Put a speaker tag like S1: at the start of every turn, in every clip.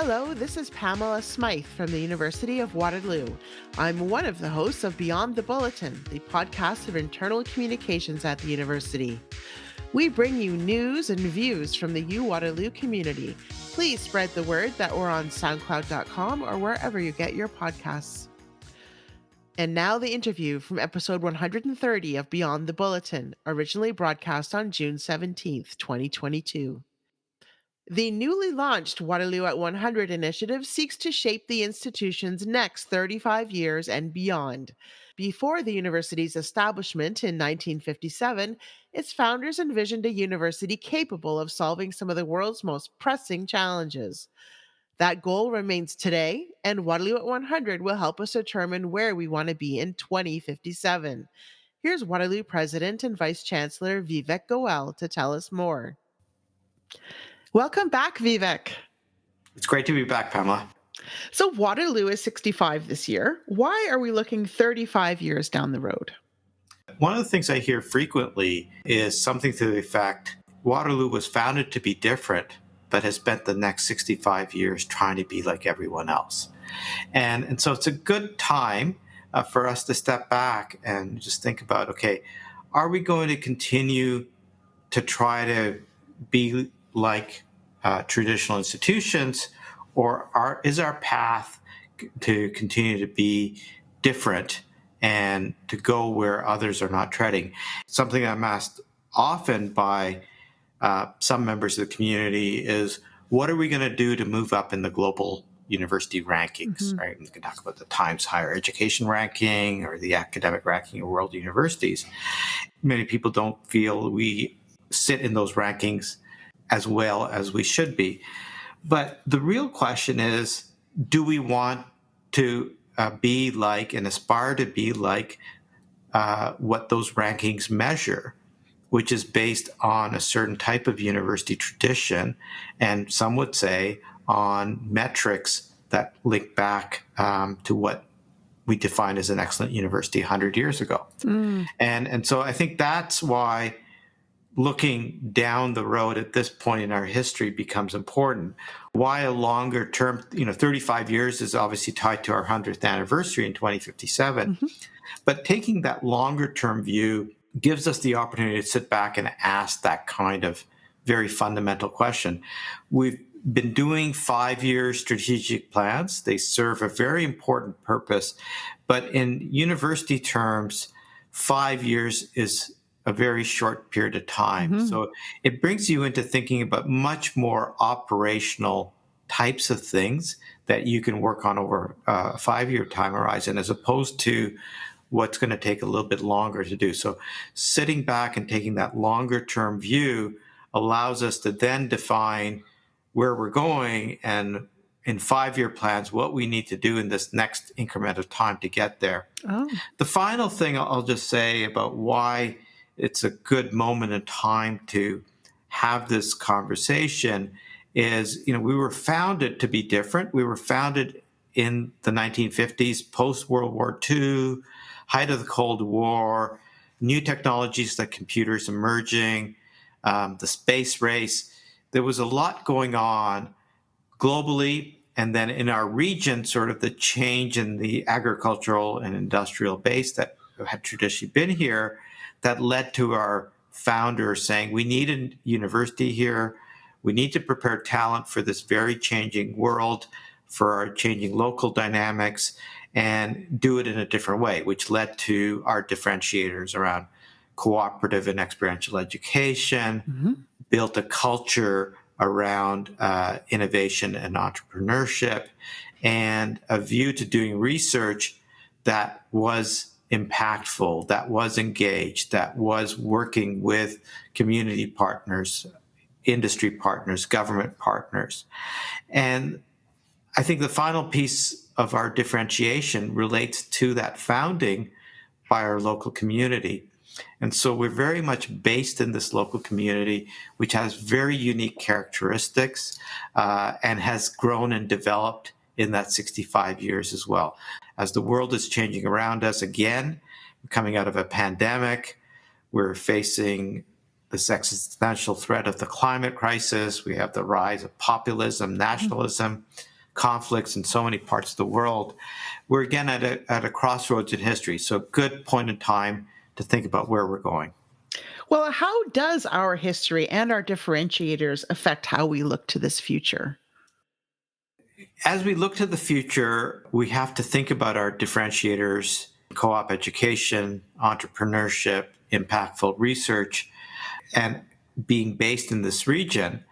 S1: Hello, this is Pamela Smythe from the University of Waterloo. I'm one of the hosts of Beyond the Bulletin, the podcast of internal communications at the university. We bring you news and views from the U Waterloo community. Please spread the word that we're on SoundCloud.com or wherever you get your podcasts. And now the interview from episode 130 of Beyond the Bulletin, originally broadcast on June 17th, 2022. The newly launched Waterloo at 100 initiative seeks to shape the institution's next 35 years and beyond. Before the university's establishment in 1957, its founders envisioned a university capable of solving some of the world's most pressing challenges. That goal remains today, and Waterloo at 100 will help us determine where we want to be in 2057. Here's Waterloo President and Vice Chancellor Vivek Goel to tell us more. Welcome back, Vivek.
S2: It's great to be back, Pamela.
S1: So Waterloo is 65 this year. Why are we looking 35 years down the road?
S2: One of the things I hear frequently is something to the effect, Waterloo was founded to be different, but has spent the next 65 years trying to be like everyone else. And so it's a good time for us to step back and just think about, okay, are we going to continue to try to be like traditional institutions, or is our path to continue to be different and to go where others are not treading? Something I'm asked often by some members of the community is, what are we going to do to move up in the global university rankings, right? We can talk about the Times Higher Education ranking or the academic ranking of world universities. Many people don't feel we sit in those rankings as well as we should be. But the real question is, do we want to be like and aspire to be like what those rankings measure, which is based on a certain type of university tradition, and some would say on metrics that link back to what we define as an excellent university 100 years ago. And so I think that's why looking down the road at this point in our history becomes important. Why a longer term, 35 years is obviously tied to our 100th anniversary in 2057. But taking that longer term view gives us the opportunity to sit back and ask that kind of very fundamental question. We've been doing 5-year strategic plans. They serve a very important purpose. But in university terms, 5 years is a very short period of time. So it brings you into thinking about much more operational types of things that you can work on over a 5-year time horizon, as opposed to what's going to take a little bit longer to do. So sitting back and taking that longer term view allows us to then define where we're going, and in 5-year plans, what we need to do in this next increment of time to get there. The final thing I'll just say about why it's a good moment in time to have this conversation is, we were founded to be different. We were founded in the 1950s, post-World War II, height of the Cold War, new technologies like computers emerging, the space race. There was a lot going on globally, and then in our region, sort of the change in the agricultural and industrial base that had traditionally been here, that led to our founders saying, we need a university here. We need to prepare talent for this very changing world, for our changing local dynamics, and do it in a different way, which led to our differentiators around cooperative and experiential education, built a culture around innovation and entrepreneurship, and a view to doing research that was impactful, that was engaged, that was working with community partners, industry partners, government partners. And I think the final piece of our differentiation relates to that founding by our local community. And so we're very much based in this local community, which has very unique characteristics and has grown and developed in that 65 years as well. As the world is changing around us again, coming out of a pandemic, we're facing this existential threat of the climate crisis. We have the rise of populism, nationalism. conflicts in so many parts of the world. We're again at a crossroads in history. So, good point in time to think about where we're going.
S1: Well, how does our history and our differentiators affect how we look to this future?
S2: As we look to the future, we have to think about our differentiators: co op education, entrepreneurship, impactful research, and being based in this region.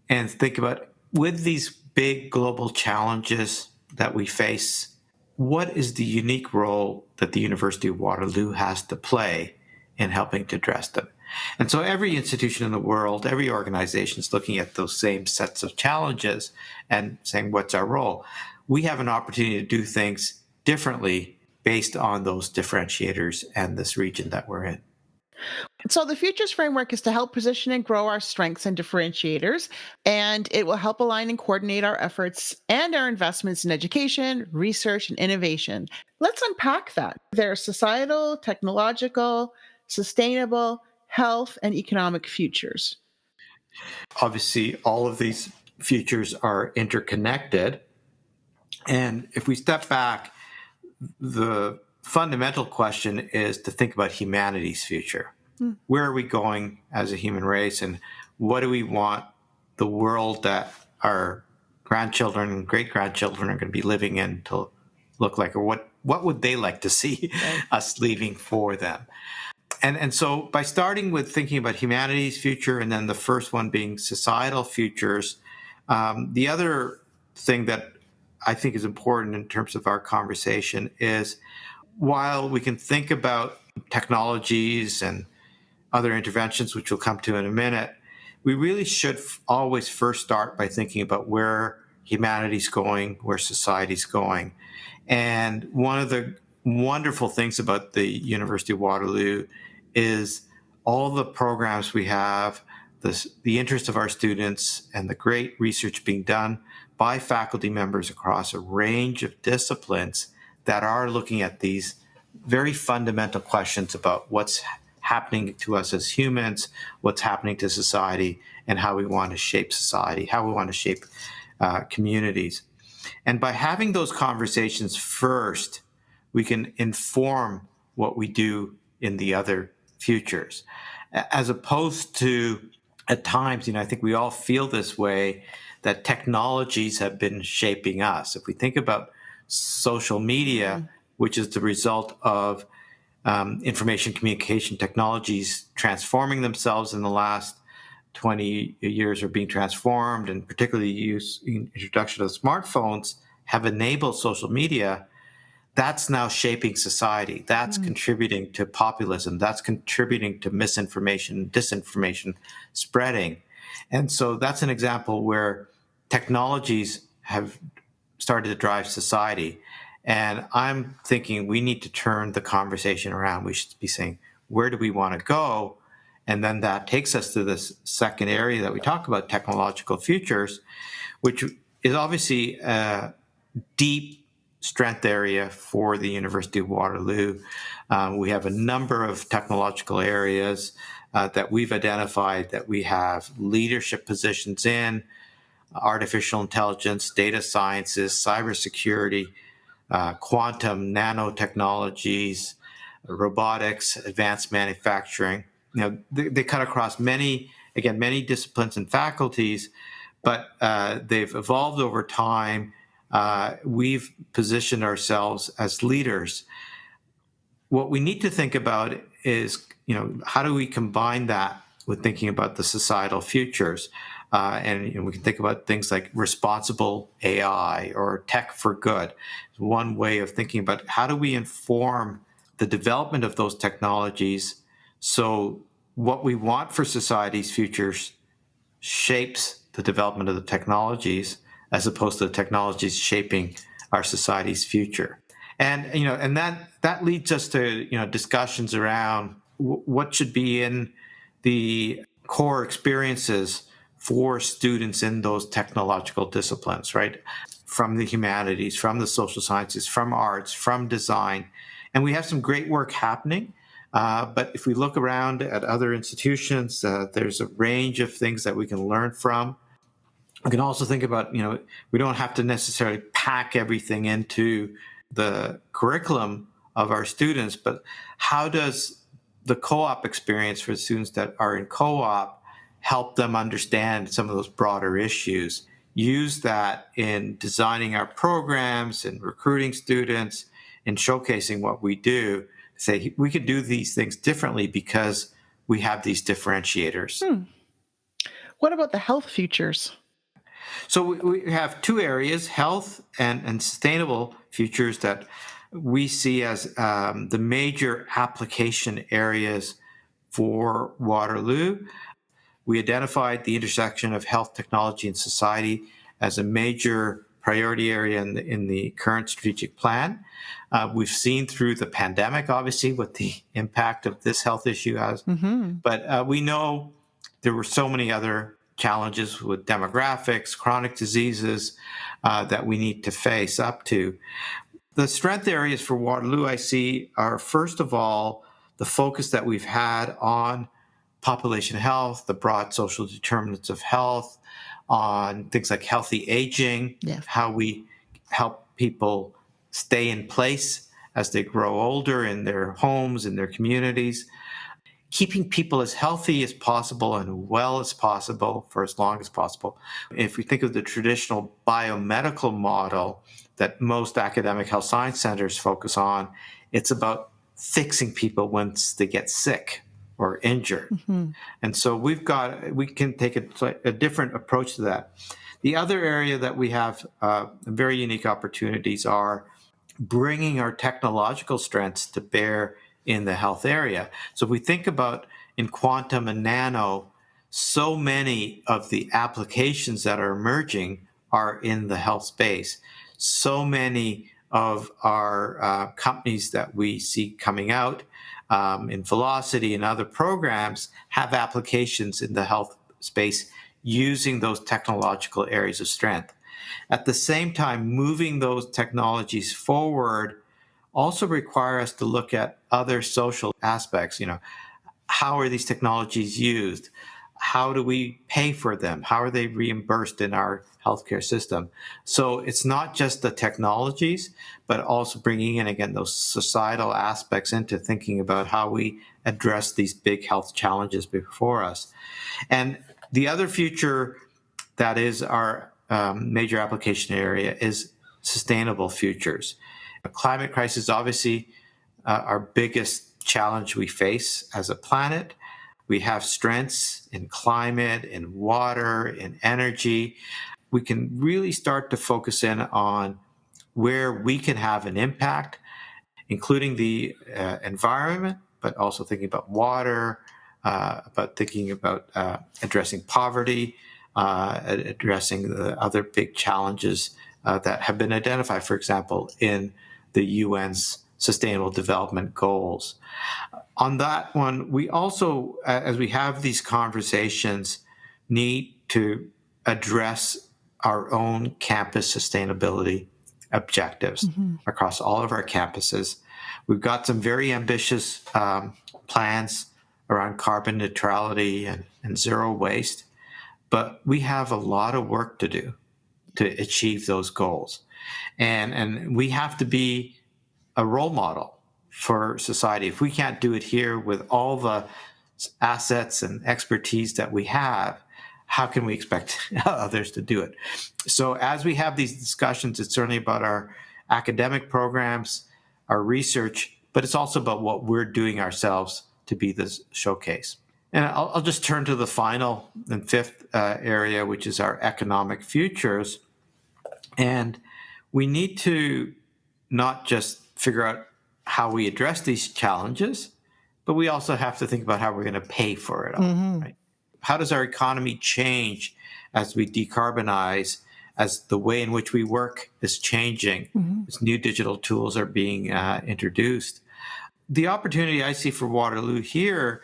S2: And think about, with these big global challenges that we face, what is the unique role that the University of Waterloo has to play in helping to address them? And so every institution in the world, every organization is looking at those same sets of challenges and saying, what's our role? We have an opportunity to do things differently based on those differentiators and this region that we're in.
S1: So, the Futures Framework is to help position and grow our strengths and differentiators, and it will help align and coordinate our efforts and our investments in education, research, and innovation. Let's unpack that. There's societal, technological, sustainable, health, and economic futures.
S2: Obviously, all of these futures are interconnected. And if we step back, the fundamental question is to think about humanity's future. Where are we going as a human race, and what do we want the world that our grandchildren and great grandchildren are going to be living in to look like, or what would they like to see us leaving for them? And so by starting with thinking about humanity's future, and then the first one being societal futures, the other thing that I think is important in terms of our conversation is, while we can think about technologies and other interventions, which we'll come to in a minute, we really should always first start by thinking about where humanity's going, where society's going. And one of the wonderful things about the University of Waterloo is all the programs we have, the interest of our students, and the great research being done by faculty members across a range of disciplines that are looking at these very fundamental questions about what's happening to us as humans, what's happening to society, and how we want to shape society, how we want to shape communities. And by having those conversations first, we can inform what we do in the other futures, as opposed to, at times, I think we all feel this way, that technologies have been shaping us. If we think about social media, which is the result of information communication technologies transforming themselves in the last 20 years, are being transformed, and particularly the introduction of smartphones have enabled social media. That's now shaping society. That's contributing to populism. That's contributing to misinformation, disinformation spreading. And so that's an example where technologies have started to drive society. And I'm thinking we need to turn the conversation around. We should be saying, where do we want to go? And then that takes us to this second area that we talk about, technological futures, which is obviously a deep strength area for the University of Waterloo. We have a number of technological areas that we've identified that we have leadership positions in: artificial intelligence, data sciences, cybersecurity, quantum nanotechnologies, robotics, advanced manufacturing. They cut across many disciplines and faculties, but they've evolved over time. We've positioned ourselves as leaders. What we need to think about is, how do we combine that with thinking about the societal futures? And we can think about things like responsible AI or tech for good. One way of thinking about how do we inform the development of those technologies so what we want for society's futures shapes the development of the technologies, as opposed to the technologies shaping our society's future. And that leads us to discussions around what should be in the core experiences for students in those technological disciplines, right? From the humanities, from the social sciences, from arts, from design. And we have some great work happening. But if we look around at other institutions, there's a range of things that we can learn from. We can also think about, we don't have to necessarily pack everything into the curriculum of our students, but how does the co-op experience for students that are in co-op help them understand some of those broader issues? Use that in designing our programs and recruiting students and showcasing what we do. Say we could do these things differently because we have these differentiators.
S1: What about the health futures?
S2: So we have two areas, health and sustainable futures, that we see as the major application areas for Waterloo. We identified the intersection of health, technology, and society as a major priority area in the current strategic plan. We've seen through the pandemic, obviously, what the impact of this health issue has. But we know there were so many other challenges with demographics, chronic diseases that we need to face up to. The strength areas for Waterloo I see are, first of all, the focus that we've had on population health, the broad social determinants of health, on things like healthy aging, how we help people stay in place as they grow older in their homes, in their communities, keeping people as healthy as possible and well as possible for as long as possible. If we think of the traditional biomedical model that most academic health science centers focus on, it's about fixing people once they get sick or injured. And so we can take a different approach to that. The other area that we have very unique opportunities are bringing our technological strengths to bear in the health area. So if we think about in quantum and nano, so many of the applications that are emerging are in the health space. So many of our companies that we see coming out in Velocity and other programs have applications in the health space using those technological areas of strength. At the same time, moving those technologies forward also require us to look at other social aspects. How are these technologies used? How do we pay for them? How are they reimbursed in our healthcare system? So it's not just the technologies, but also bringing in, again, those societal aspects into thinking about how we address these big health challenges before us. And the other future that is our major application area is sustainable futures. The climate crisis, obviously, our biggest challenge we face as a planet. We have strengths in climate, in water, in energy. We can really start to focus in on where we can have an impact, including the environment, but also thinking about water, about thinking about addressing poverty, addressing the other big challenges that have been identified, for example, in the UN's Sustainable Development Goals. On that one, we also, as we have these conversations, need to address our own campus sustainability objectives across all of our campuses. We've got some very ambitious plans around carbon neutrality and zero waste, but we have a lot of work to do to achieve those goals. And we have to be a role model for society. If we can't do it here with all the assets and expertise that we have, how can we expect others to do it? So as we have these discussions, it's certainly about our academic programs, our research, but it's also about what we're doing ourselves to be this showcase. And I'll just turn to the final and fifth area, which is our economic futures. And we need to not just figure out how we address these challenges, but we also have to think about how we're going to pay for it all. Right? How does our economy change as we decarbonize, as the way in which we work is changing, as new digital tools are being introduced? The opportunity I see for Waterloo here,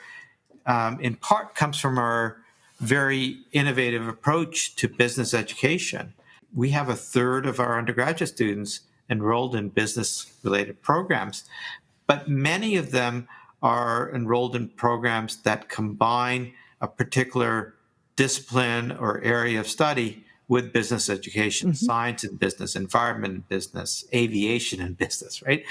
S2: in part, comes from our very innovative approach to business education. We have a third of our undergraduate students enrolled in business-related programs, but many of them are enrolled in programs that combine a particular discipline or area of study with business education,
S1: Mhm.
S2: science and business, environment and business, aviation and business, right?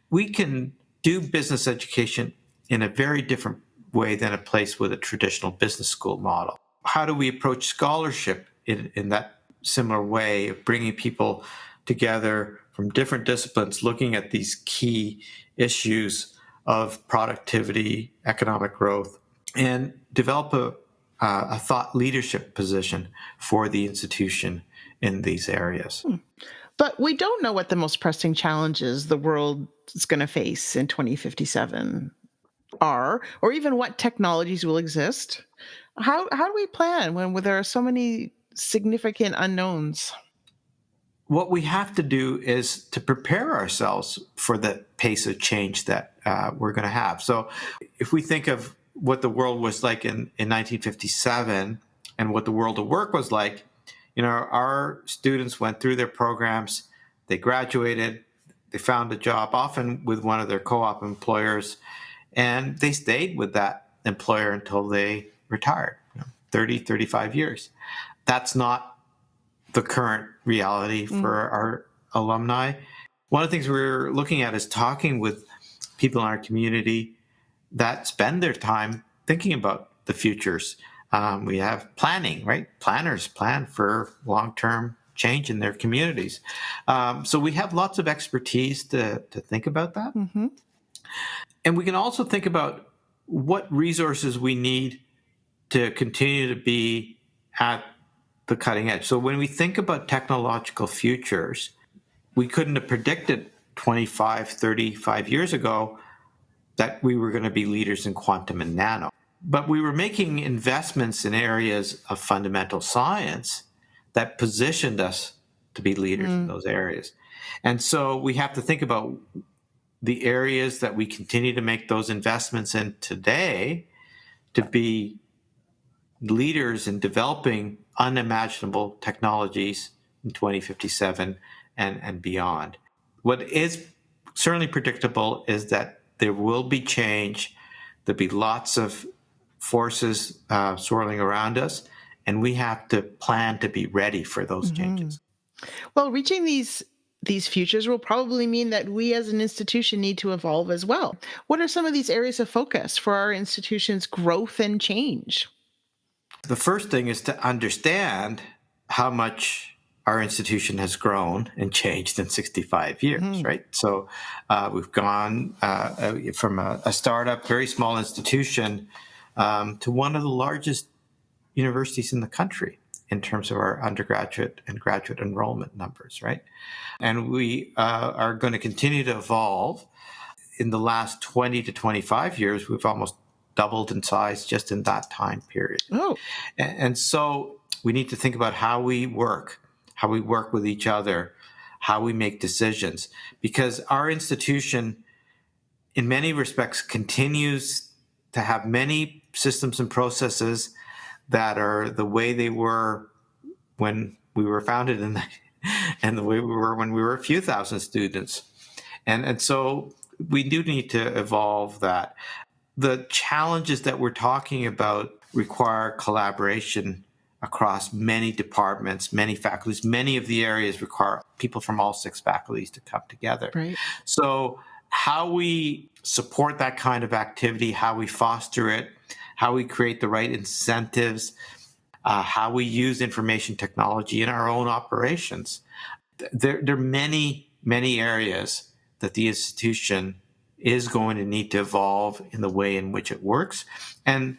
S2: We can do business education in a very different way than a place with a traditional business school model. How do we approach scholarship in that similar way of bringing people together from different disciplines, looking at these key issues of productivity, economic growth, and develop a thought leadership position for the institution in these areas?
S1: But we don't know what the most pressing challenges the world is going to face in 2057 are, or even what technologies will exist. How do we plan when there are so many significant unknowns?
S2: What we have to do is to prepare ourselves for the pace of change that we're going to have. So if we think of what the world was like in 1957 and what the world of work was like, our students went through their programs, they graduated, they found a job, often with one of their co-op employers, and they stayed with that employer until they retired, 30, 35 years. That's not the current reality for our alumni. One of the things we're looking at is talking with people in our community that spend their time thinking about the futures. We have planning, right? Planners plan for long-term change in their communities. So we have lots of expertise to think about that.
S1: Mm-hmm.
S2: And we can also think about what resources we need to continue to be at the cutting edge. So when we think about technological futures, we couldn't have predicted 25, 35 years ago that we were going to be leaders in quantum and nano. But we were making investments in areas of fundamental science that positioned us to be leaders in those areas. And so we have to think about the areas that we continue to make those investments in today to be leaders in developing unimaginable technologies in 2057 and beyond. What is certainly predictable is that there will be change. There'll be lots of forces swirling around us, and we have to plan to be ready for those changes.
S1: Well, reaching these futures will probably mean that we as an institution need to evolve as well. What are some of these areas of focus for our institution's growth and change?
S2: The first thing is to understand how much our institution has grown and changed in 65 years, right? So we've gone from a startup, very small institution, to one of the largest universities in the country in terms of our undergraduate and graduate enrollment numbers, right? And we are going to continue to evolve. In the last 20 to 25 years, we've almost doubled in size just in that time period.
S1: Oh,
S2: And so we need to think about how we work with each other, how we make decisions, because our institution, in many respects, continues to have many systems and processes that are the way they were when we were founded and the way we were when we were a few thousand students. And so we do need to evolve that. The challenges that we're talking about require collaboration across many departments, many faculties. Many of the areas require people from all 6 faculties to come together.
S1: right.
S2: So how we support that kind of activity, how we foster it, how we create the right incentives, how we use information technology in our own operations. There are many, many areas that the institution is going to need to evolve in the way in which it works. And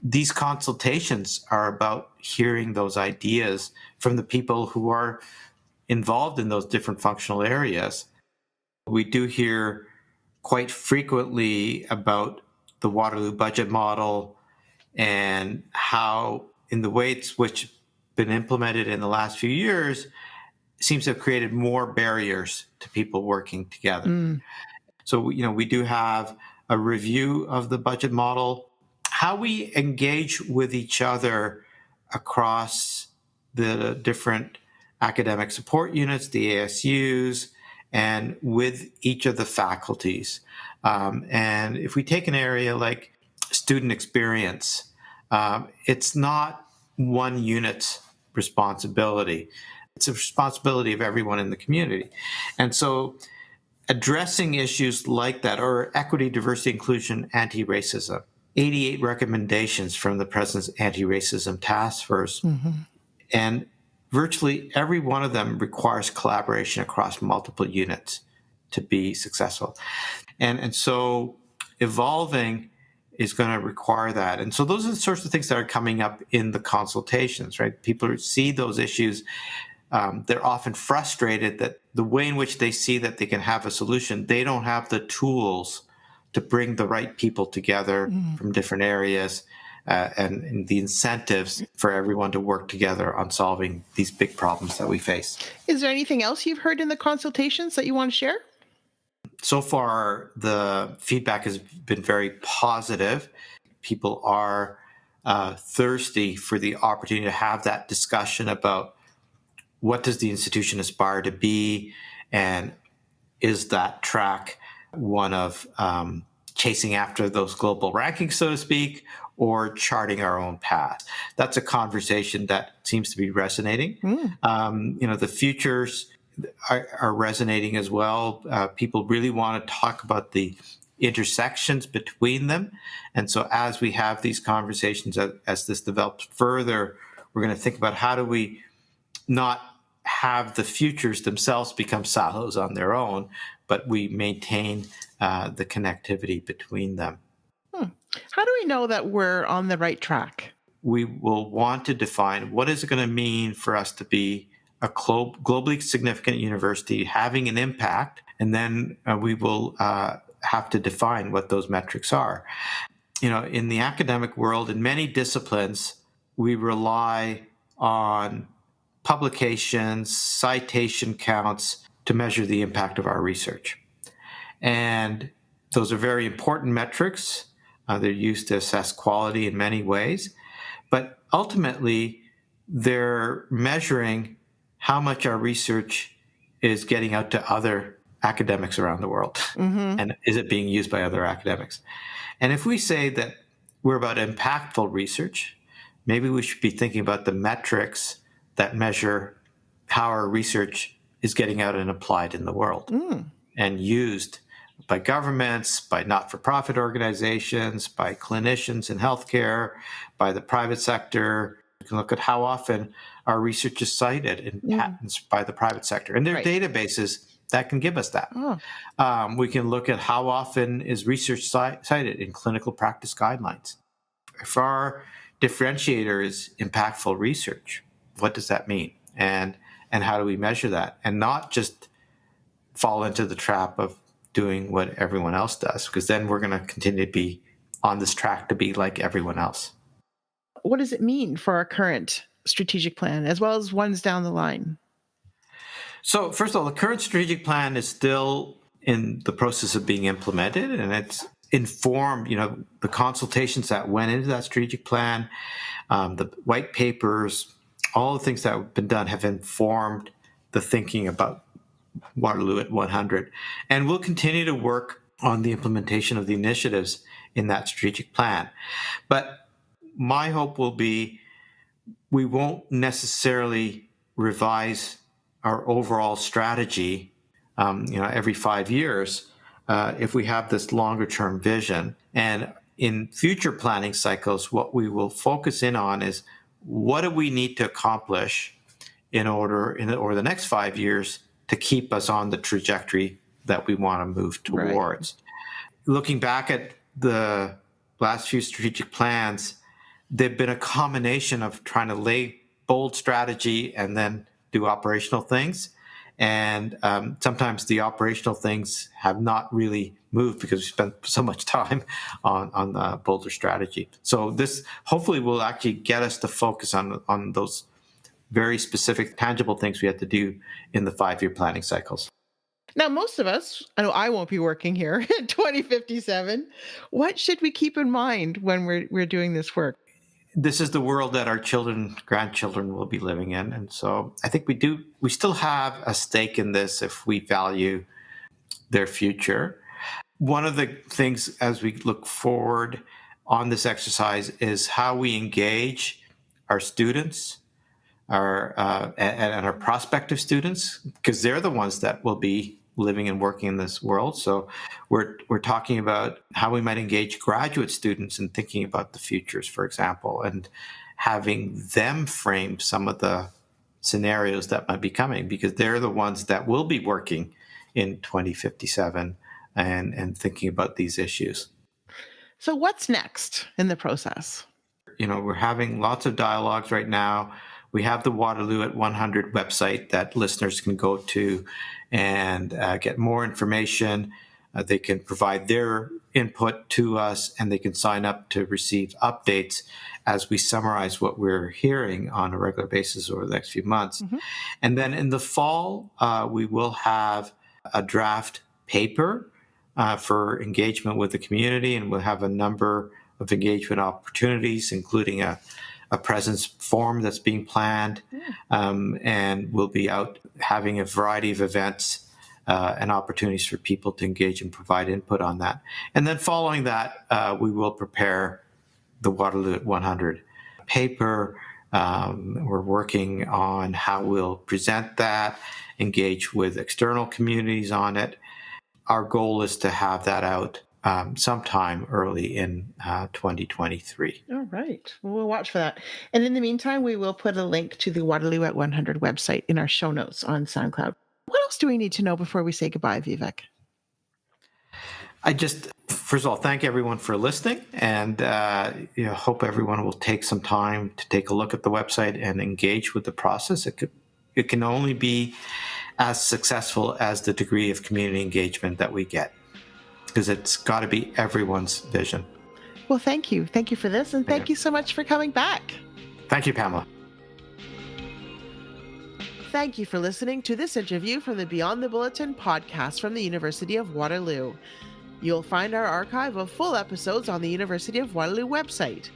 S2: these consultations are about hearing those ideas from the people who are involved in those different functional areas. We do hear quite frequently about the Waterloo budget model and how, in the way it's which been implemented in the last few years, seems to have created more barriers to people working together. So, we do have a review of the budget model, how we engage with each other across the different academic support units, the ASUs, and with each of the faculties. And if we take an area like student experience, it's not one unit responsibility. It's a responsibility of everyone in the community. And so addressing issues like that, or equity, diversity, inclusion, anti-racism, 88 recommendations from the President's Anti-Racism Task Force, and virtually every one of them requires collaboration across multiple units to be successful. And so evolving is going to require that. And so those are the sorts of things that are coming up in the consultations, right? People who see those issues, they're often frustrated that the way in which they see that they can have a solution, they don't have the tools to bring the right people together from different areas and the incentives for everyone to work together on solving these big problems that we face.
S1: Is there anything else you've heard in the consultations that you want to share?
S2: So far, the feedback has been very positive. People are thirsty for the opportunity to have that discussion about what does the institution aspire to be, and is that track one of chasing after those global rankings, so to speak, or charting our own path? That's a conversation that seems to be resonating. The futures are resonating as well. People really want to talk about the intersections between them. And so as we have these conversations, as this develops further, we're going to think about how do we not have the futures themselves become silos on their own, but we maintain the connectivity between them.
S1: How do we know that we're on the right track?
S2: We will want to define what is it going to mean for us to be a globally significant university having an impact, and then we will have to define what those metrics are. In the academic world, in many disciplines, we rely on publications, citation counts to measure the impact of our research. And those are very important metrics. They're used to assess quality in many ways. But ultimately, they're measuring how much our research is getting out to other academics around the world. And is it being used by other academics? And if we say that we're about impactful research, maybe we should be thinking about the metrics that measure how our research is getting out and applied in the world and used by governments, by not-for-profit organizations, by clinicians in healthcare, by the private sector. You can look at how often our research is cited in patents by the private sector. And there are databases that can give us that. We can look at how often is research cited in clinical practice guidelines. If our differentiator is impactful research, what does that mean? And how do we measure that? And not just fall into the trap of doing what everyone else does, because then we're going to continue to be on this track to be like everyone else.
S1: What does it mean for our current strategic plan as well as ones down the line?
S2: So first of all, the current strategic plan is still in the process of being implemented, and it's informed, the consultations that went into that strategic plan, the white papers, all the things that have been done have informed the thinking about Waterloo at 100. And we'll continue to work on the implementation of the initiatives in that strategic plan. But my hope will be we won't necessarily revise our overall strategy, every 5 years if we have this longer term vision. And in future planning cycles, what we will focus in on is what do we need to accomplish over the next 5 years to keep us on the trajectory that we want to move towards. Right. Looking back at the last few strategic plans, they've been a combination of trying to lay bold strategy and then do operational things. And sometimes the operational things have not really moved because we spent so much time on the bolder strategy. So this hopefully will actually get us to focus on those very specific, tangible things we have to do in the 5-year planning cycles.
S1: Now, most of us, I know I won't be working here in 2057. What should we keep in mind when we're doing this work?
S2: This is the world that our children, grandchildren will be living in. And so I think we still have a stake in this if we value their future. One of the things as we look forward on this exercise is how we engage our students, and our prospective students, because they're the ones that will be living and working in this world. So we're talking about how we might engage graduate students in thinking about the futures, for example, and having them frame some of the scenarios that might be coming, because they're the ones that will be working in 2057 and thinking about these issues.
S1: So what's next in the process?
S2: We're having lots of dialogues right now. We have the Waterloo at 100 website that listeners can go to and get more information. They can provide their input to us, and they can sign up to receive updates as we summarize what we're hearing on a regular basis over the next few months. Mm-hmm. And then in the fall, we will have a draft paper for engagement with the community, and we'll have a number of engagement opportunities, including a presence forum that's being planned. And we'll be out having a variety of events and opportunities for people to engage and provide input on that. And then following that, we will prepare the Waterloo at 100 paper. We're working on how we'll present that, engage with external communities on it. Our goal is to have that out sometime early in 2023.
S1: All right. Well, we'll watch for that. And in the meantime, we will put a link to the Waterloo at 100 website in our show notes on SoundCloud. What else do we need to know before we say goodbye, Vivek?
S2: First of all, thank everyone for listening, and hope everyone will take some time to take a look at the website and engage with the process. It can only be as successful as the degree of community engagement that we get, because it's got to be everyone's vision.
S1: Well, thank you. Thank you for this, and thank you so much for coming back.
S2: Thank you, Pamela.
S1: Thank you for listening to this interview from the Beyond the Bulletin podcast from the University of Waterloo. You'll find our archive of full episodes on the University of Waterloo website.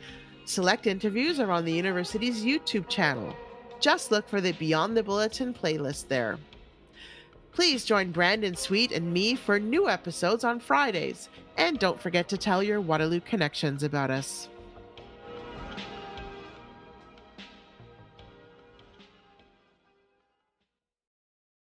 S1: Select interviews are on the university's YouTube channel. Just look for the Beyond the Bulletin playlist there. Please join Brandon Sweet and me for new episodes on Fridays. And don't forget to tell your Waterloo connections about us.